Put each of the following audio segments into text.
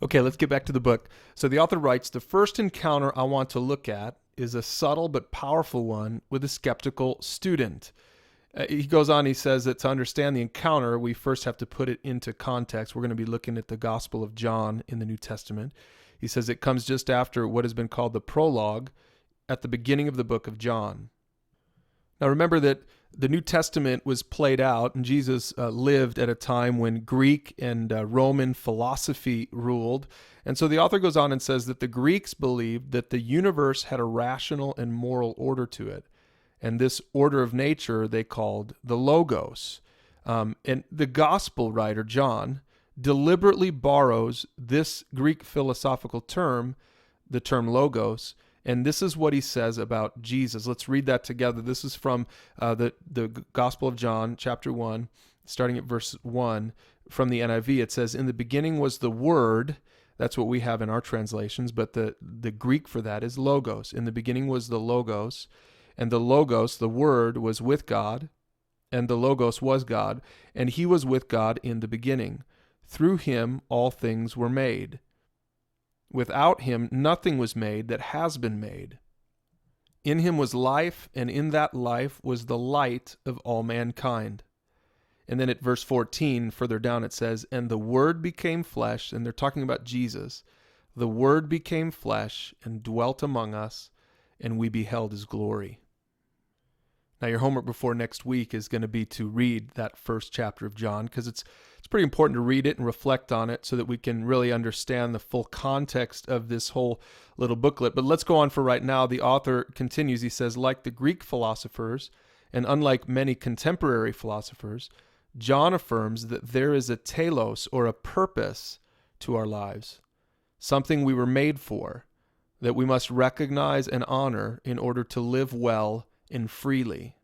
Okay, let's get back to the book. So the author writes, the first encounter I want to look at is a subtle but powerful one with a skeptical student. He goes on, he says that to understand the encounter, we first have to put it into context. We're going to be looking at the Gospel of John in the New Testament. He says it comes just after what has been called the prologue at the beginning of the book of John. Now remember that the New Testament was played out, and Jesus lived at a time when Greek and Roman philosophy ruled. And so the author goes on and says that the Greeks believed that the universe had a rational and moral order to it. And this order of nature they called the Logos. And the gospel writer, John, deliberately borrows this Greek philosophical term, the term Logos, and this is what he says about Jesus. Let's read that together. This is from the Gospel of John, chapter 1, starting at verse 1 from the NIV. It says, "In the beginning was the Word." That's what we have in our translations, but the Greek for that is Logos. In the beginning was the Logos, and the Logos, the Word, was with God, and the Logos was God, and he was with God in the beginning. Through him all things were made. Without him, nothing was made that has been made. In him was life, and in that life was the light of all mankind. And then at verse 14, further down, it says, "And the Word became flesh," and they're talking about Jesus. "The Word became flesh and dwelt among us, and we beheld his glory." Now, your homework before next week is going to be to read that first chapter of John, because it's pretty important to read it and reflect on it so that we can really understand the full context of this whole little booklet. But let's go on for right now. The author continues. He says, like the Greek philosophers, and unlike many contemporary philosophers, John affirms that there is a telos, or a purpose, to our lives, something we were made for, that we must recognize and honor in order to live well and freely.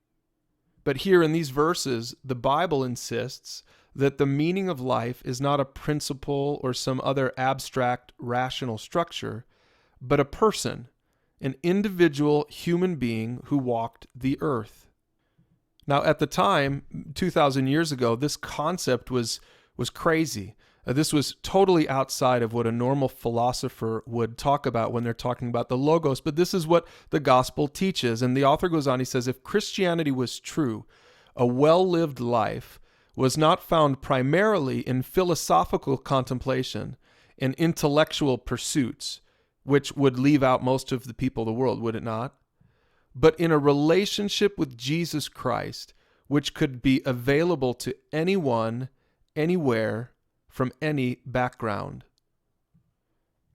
But here in these verses, the Bible insists that the meaning of life is not a principle or some other abstract rational structure, but a person, an individual human being who walked the earth. Now, at the time, 2,000 years ago, this concept was crazy. This was totally outside of what a normal philosopher would talk about when they're talking about the Logos, but this is what the gospel teaches. And the author goes on, he says, if Christianity was true, a well-lived life was not found primarily in philosophical contemplation and intellectual pursuits, which would leave out most of the people of the world, would it not? But in a relationship with Jesus Christ, which could be available to anyone, anywhere, from any background.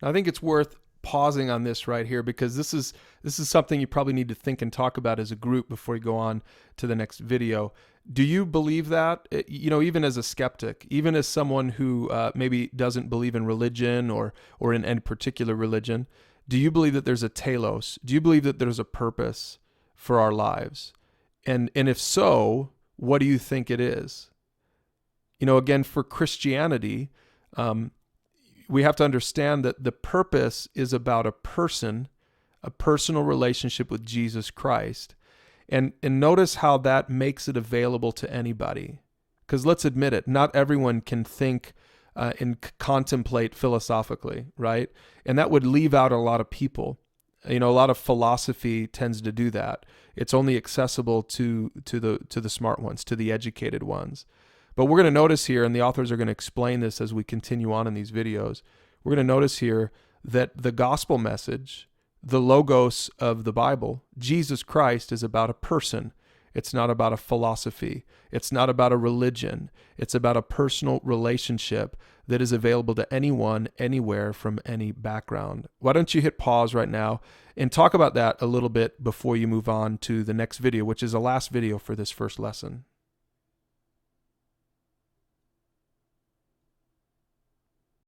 Now, I think it's worth pausing on this right here, because this is something you probably need to think and talk about as a group before you go on to the next video. Do you believe that? Even as a skeptic, even as someone who maybe doesn't believe in religion or in any particular religion, do you believe that there's a telos? Do you believe that there's a purpose for our lives? And if so, what do you think it is? Again, for Christianity, we have to understand that the purpose is about a person, a personal relationship with Jesus Christ. And notice how that makes it available to anybody. Because let's admit it, not everyone can think and contemplate philosophically, right? And that would leave out a lot of people. A lot of philosophy tends to do that. It's only accessible to the smart ones, to the educated ones. But we're going to notice here, and the authors are going to explain this as we continue on in these videos, we're going to notice here that the gospel message, the Logos of the Bible, Jesus Christ, is about a person. It's not about a philosophy. It's not about a religion. It's about a personal relationship that is available to anyone, anywhere, from any background. Why don't you hit pause right now and talk about that a little bit before you move on to the next video, which is the last video for this first lesson.